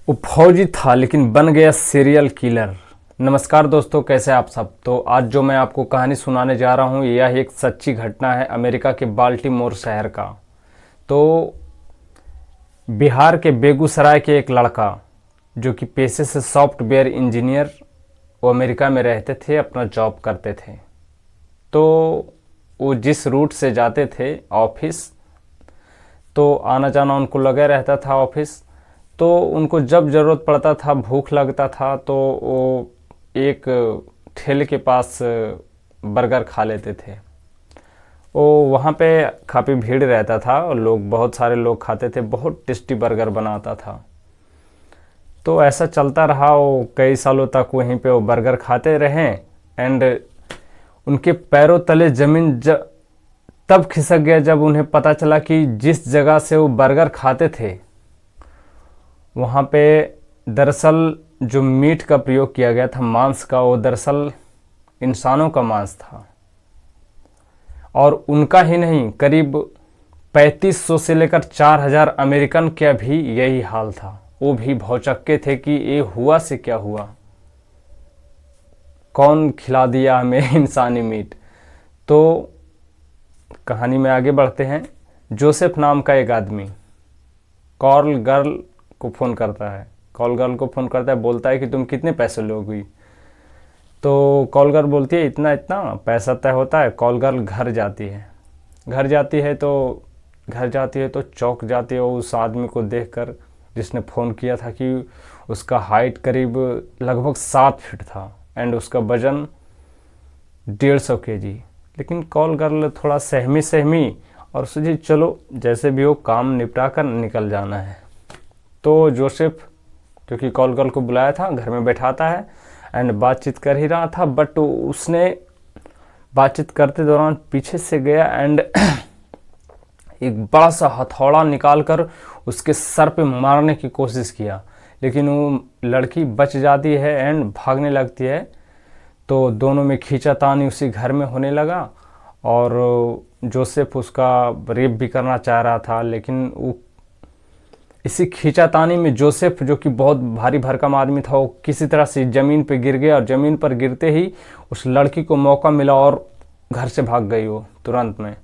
वो फौजी था लेकिन बन गया सीरियल किलर। नमस्कार दोस्तों, कैसे आप सब। तो आज जो मैं आपको कहानी सुनाने जा रहा हूँ यह एक सच्ची घटना है अमेरिका के बाल्टीमोर शहर का। तो बिहार के बेगूसराय के एक लड़का जो कि पेशे से सॉफ्टवेयर इंजीनियर, वो अमेरिका में रहते थे, अपना जॉब करते थे। तो वो जिस रूट से जाते थे ऑफिस, तो आना जाना उनको लगा रहता था ऑफिस। तो उनको जब ज़रूरत पड़ता था, भूख लगता था, तो वो एक ठेले के पास बर्गर खा लेते थे। वो वहाँ पे काफ़ी भीड़ रहता था और लोग, बहुत सारे लोग खाते थे, बहुत टेस्टी बर्गर बनाता था। तो ऐसा चलता रहा, वो कई सालों तक वहीं पे वो बर्गर खाते रहे। एंड उनके पैरों तले ज़मीन तब खिसक गया जब उन्हें पता चला कि जिस जगह से वो बर्गर खाते थे वहाँ पे दरअसल जो मीट का प्रयोग किया गया था, मांस का, वो दरअसल इंसानों का मांस था। और उनका ही नहीं, करीब 3500 से लेकर 4000 अमेरिकन का भी यही हाल था। वो भी भौचक्के थे कि ये हुआ से क्या हुआ, कौन खिला दिया हमें इंसानी मीट। तो कहानी में आगे बढ़ते हैं। जोसेफ नाम का एक आदमी कॉल गर्ल को फ़ोन करता है। कॉल गर्ल को फ़ोन करता है, बोलता है कि तुम कितने पैसे लोगी। तो कॉल गर्ल बोलती है इतना इतना पैसा तय होता है। कॉल गर्ल घर जाती है। घर जाती है तो चौंक जाती है उस आदमी को देखकर जिसने फ़ोन किया था, कि उसका हाइट करीब लगभग 7 फीट था एंड उसका वज़न 150 केजी। लेकिन कॉल गर्ल थोड़ा सहमी और सोची चलो जैसे भी हो काम निपटा कर निकल जाना है। तो जोसेफ जो कि कॉल गर्ल को बुलाया था, घर में बैठाता है एंड बातचीत कर ही रहा था। बट उसने बातचीत करते दौरान पीछे से गया एंड एक बड़ा सा हथौड़ा निकालकर उसके सर पे मारने की कोशिश किया। लेकिन वो लड़की बच जाती है एंड भागने लगती है। तो दोनों में खींचातानी उसी घर में होने लगा और जोसेफ उसका रेप भी करना चाह रहा था। लेकिन वो इसी खींचातानी में जोसेफ, जो कि बहुत भारी भरकम आदमी था, वो किसी तरह से ज़मीन पे गिर गया और ज़मीन पर गिरते ही उस लड़की को मौका मिला और घर से भाग गई वो तुरंत में।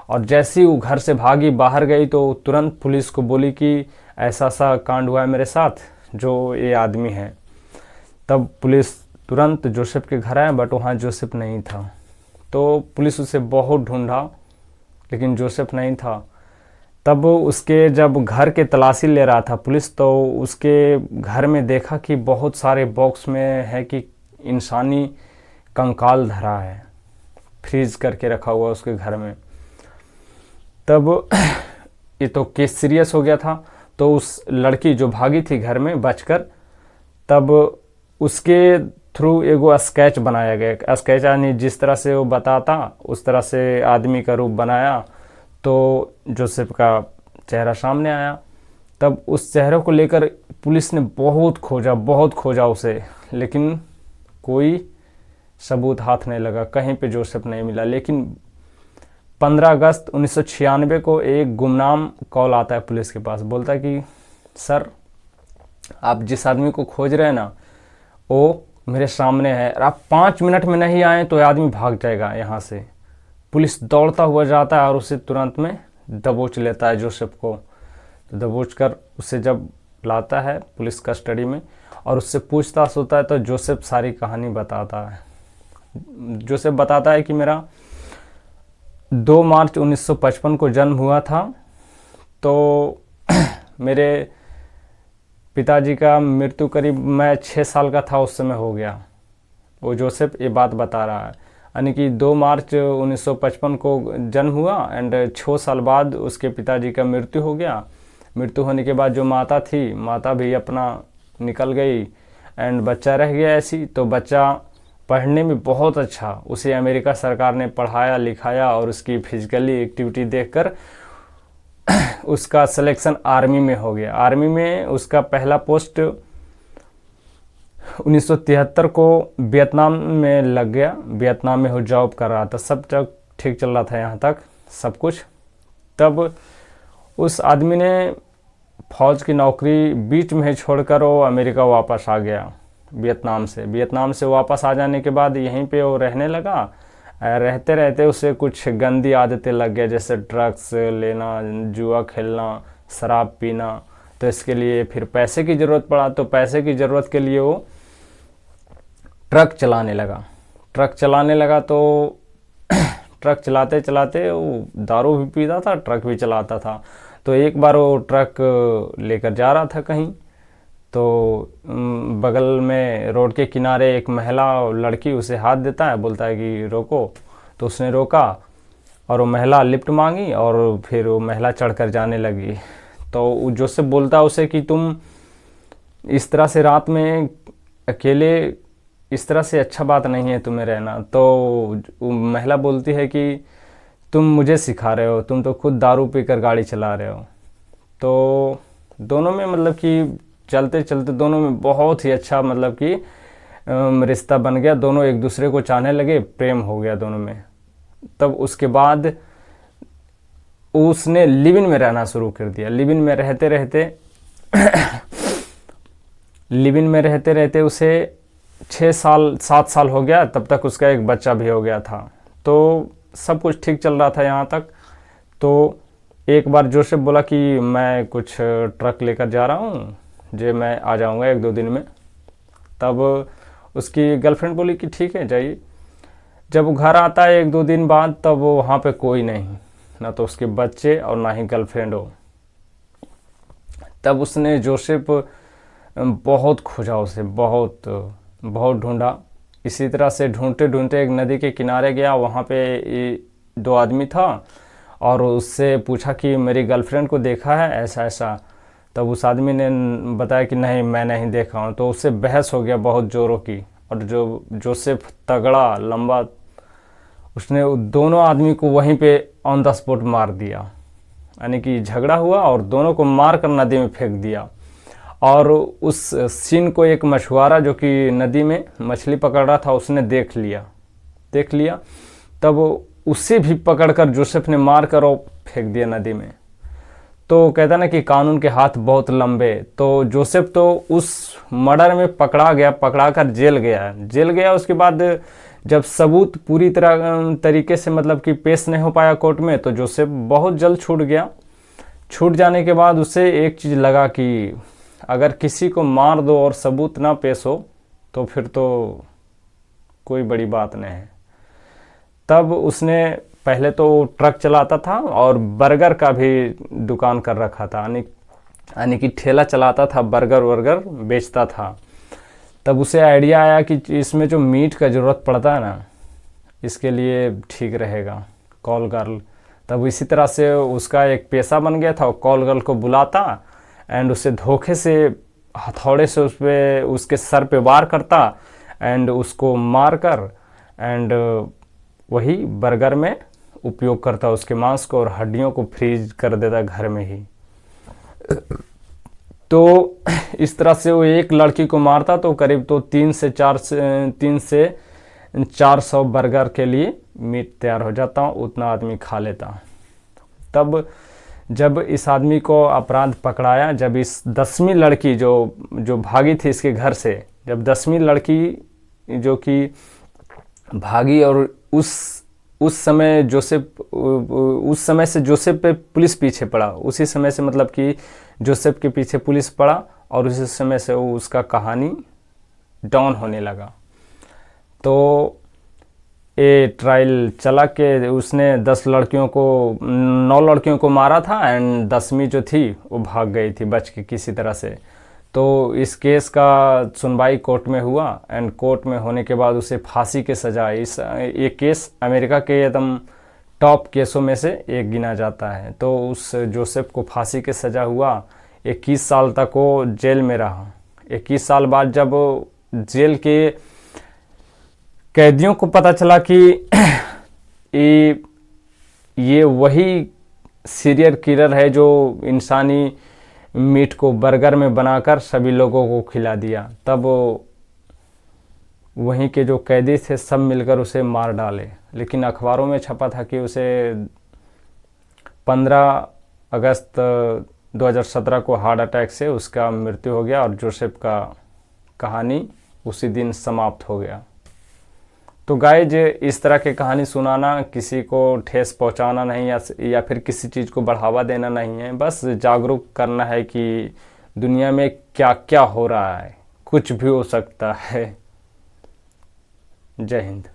और जैसे ही वो घर से भागी, बाहर गई, तो तुरंत पुलिस को बोली कि ऐसा सा कांड हुआ है मेरे साथ, जो ये आदमी है। तब पुलिस तुरंत जोसेफ के घर आया, बट वहाँ जोसेफ नहीं था। तो पुलिस उसे बहुत ढूंढा लेकिन जोसेफ नहीं था। तब उसके जब घर के तलाशी ले रहा था पुलिस, तो उसके घर में देखा कि बहुत सारे बॉक्स में है कि इंसानी कंकाल धरा है, फ्रीज करके रखा हुआ उसके घर में। तब ये तो केस सीरियस हो गया था। तो उस लड़की जो भागी थी घर में बचकर, तब उसके थ्रू एगो स्केच बनाया गया। स्केच यानी जिस तरह से वो बताता उस तरह से आदमी का रूप बनाया। तो जोसेफ का चेहरा सामने आया। तब उस चेहरे को लेकर पुलिस ने बहुत खोजा उसे, लेकिन कोई सबूत हाथ नहीं लगा, कहीं पे जोसेफ नहीं मिला। लेकिन 15 अगस्त 1996 को एक गुमनाम कॉल आता है पुलिस के पास। बोलता है कि सर, आप जिस आदमी को खोज रहे हैं ना, वो मेरे सामने है, और आप 5 मिनट में नहीं आए तो आदमी भाग जाएगा यहाँ से। पुलिस दौड़ता हुआ जाता है और उसे तुरंत में दबोच लेता है जोसेफ को। तो दबोच कर उसे जब लाता है पुलिस कस्टडी में और उससे पूछताछ होता है, तो जोसेफ सारी कहानी बताता है। जोसेफ बताता है कि मेरा 2 मार्च 1955 को जन्म हुआ था। तो मेरे पिताजी का मृत्यु करीब मैं 6 साल का था उस समय हो गया। वो जोसेफ ये बात बता रहा है, यानी कि 2 मार्च 1955 को जन्म हुआ एंड 6 साल बाद उसके पिताजी का मृत्यु हो गया। मृत्यु होने के बाद जो माता थी, माता भी अपना निकल गई एंड बच्चा रह गया ऐसी। तो बच्चा पढ़ने में बहुत अच्छा, उसे अमेरिका सरकार ने पढ़ाया लिखाया और उसकी फिजिकली एक्टिविटी देखकर उसका सिलेक्शन आर्मी में हो गया। आर्मी में उसका पहला पोस्ट 1973 को वियतनाम में लग गया। वियतनाम में वो जॉब कर रहा था, सब तक ठीक चल रहा था यहाँ तक सब कुछ। तब उस आदमी ने फौज की नौकरी बीच में ही छोड़कर वो अमेरिका वापस आ गया वियतनाम से वापस आ जाने के बाद यहीं पे वो रहने लगा। रहते रहते उसे कुछ गंदी आदतें लग गया, जैसे ड्रग्स लेना, जुआ खेलना, शराब पीना। तो इसके लिए फिर पैसे की ज़रूरत पड़ा, तो पैसे की ज़रूरत के लिए वो ट्रक चलाने लगा। तो ट्रक चलाते चलाते वो दारू भी पीता था, ट्रक भी चलाता था। तो एक बार वो ट्रक लेकर जा रहा था कहीं, तो बगल में रोड के किनारे एक महिला लड़की उसे हाथ देता है, बोलता है कि रोको। तो उसने रोका और वो महिला लिफ्ट मांगी और फिर वो महिला चढ़कर जाने लगी। तो जोसेफ बोलता है उसे कि तुम इस तरह से रात में अकेले, इस तरह से अच्छा बात नहीं है तुम्हें रहना। तो महिला बोलती है कि तुम मुझे सिखा रहे हो, तुम तो खुद दारू पीकर गाड़ी चला रहे हो। तो दोनों में मतलब कि चलते चलते दोनों में बहुत ही अच्छा मतलब कि रिश्ता बन गया। दोनों एक दूसरे को चाहने लगे, प्रेम हो गया दोनों में। तब उसके बाद उसने लिव इन में रहना शुरू कर दिया। लिव इन में रहते रहते उसे 7 साल हो गया। तब तक उसका एक बच्चा भी हो गया था। तो सब कुछ ठीक चल रहा था यहाँ तक। तो एक बार जोसेफ बोला कि मैं कुछ ट्रक लेकर जा रहा हूँ, जे मैं आ जाऊँगा 1-2 दिन में। तब उसकी गर्लफ्रेंड बोली कि ठीक है जाइए। जब वो घर आता है 1-2 दिन बाद, तब वो वहाँ पे कोई नहीं, ना तो उसके बच्चे और ना ही गर्लफ्रेंड हो। तब उसने जोसेफ बहुत खोजा, उसे बहुत ढूंढा। इसी तरह से ढूंढते ढूंढते एक नदी के किनारे गया। वहाँ पे 2 आदमी था और उससे पूछा कि मेरी गर्लफ्रेंड को देखा है ऐसा ऐसा। तब उस आदमी ने बताया कि नहीं, मैं नहीं देखा हूँ। तो उससे बहस हो गया बहुत ज़ोरों की। और जो जोसेफ तगड़ा लंबा, उसने दोनों आदमी को वहीं पे ऑन द स्पॉट मार दिया। यानी कि झगड़ा हुआ और दोनों को मार कर नदी में फेंक दिया। और उस सीन को एक मछुआरा जो कि नदी में मछली पकड़ रहा था उसने देख लिया। तब उसे भी पकड़कर जोसेफ ने मार कर और फेंक दिया नदी में। तो कहता ना कि कानून के हाथ बहुत लंबे। तो जोसेफ तो उस मर्डर में पकड़ा कर जेल गया। उसके बाद जब सबूत पूरी तरीके से मतलब कि पेश नहीं हो पाया कोर्ट में, तो जोसेफ बहुत जल्द छूट गया। छूट जाने के बाद उसे एक चीज़ लगा कि अगर किसी को मार दो और सबूत ना पेश हो तो फिर तो कोई बड़ी बात नहीं है। तब उसने पहले तो ट्रक चलाता था और बर्गर का भी दुकान कर रखा था, यानी कि ठेला चलाता था, बर्गर बेचता था। तब उसे आइडिया आया कि इसमें जो मीट का ज़रूरत पड़ता है ना, इसके लिए ठीक रहेगा कॉल गर्ल। तब इसी तरह से उसका एक पेशा बन गया था। कॉल गर्ल को बुलाता एंड उसे धोखे से हथौड़े से उसके सर पे वार करता एंड उसको मार कर एंड वही बर्गर में उपयोग करता उसके मांस को और हड्डियों को फ्रीज कर देता घर में ही। तो इस तरह से वो एक लड़की को मारता तो करीब तो 3 से 400 बर्गर के लिए मीट तैयार हो जाता, उतना आदमी खा लेता। तब जब इस आदमी को अपराध पकड़ाया, जब इस 10वीं लड़की जो भागी थी इसके घर से, जब 10वीं लड़की जो कि भागी और उस समय से जोसेफ पे पुलिस पीछे पड़ा, उसी समय से मतलब कि जोसेफ के पीछे पुलिस पड़ा और उसी समय से उसका कहानी डाउन होने लगा। तो ये ट्रायल चला के उसने 9 लड़कियों को मारा था एंड 10वीं जो थी वो भाग गई थी बच के किसी तरह से। तो इस केस का सुनवाई कोर्ट में हुआ एंड कोर्ट में होने के बाद उसे फांसी की सज़ा। ये केस अमेरिका के एकदम टॉप केसों में से एक गिना जाता है। तो उस जोसेफ को फांसी की सज़ा हुआ। 21 साल तक वो जेल में रहा। 21 साल बाद जब जेल के कैदियों को पता चला कि ये वही सीरियल किलर है जो इंसानी मीट को बर्गर में बनाकर सभी लोगों को खिला दिया, तब वहीं के जो कैदी थे सब मिलकर उसे मार डाले। लेकिन अखबारों में छपा था कि उसे 15 अगस्त 2017 को हार्ट अटैक से उसका मृत्यु हो गया और जोसेफ का कहानी उसी दिन समाप्त हो गया। तो गाइज इस तरह की कहानी सुनाना किसी को ठेस पहुंचाना नहीं या फिर किसी चीज़ को बढ़ावा देना नहीं है, बस जागरूक करना है कि दुनिया में क्या क्या हो रहा है, कुछ भी हो सकता है। जय हिंद।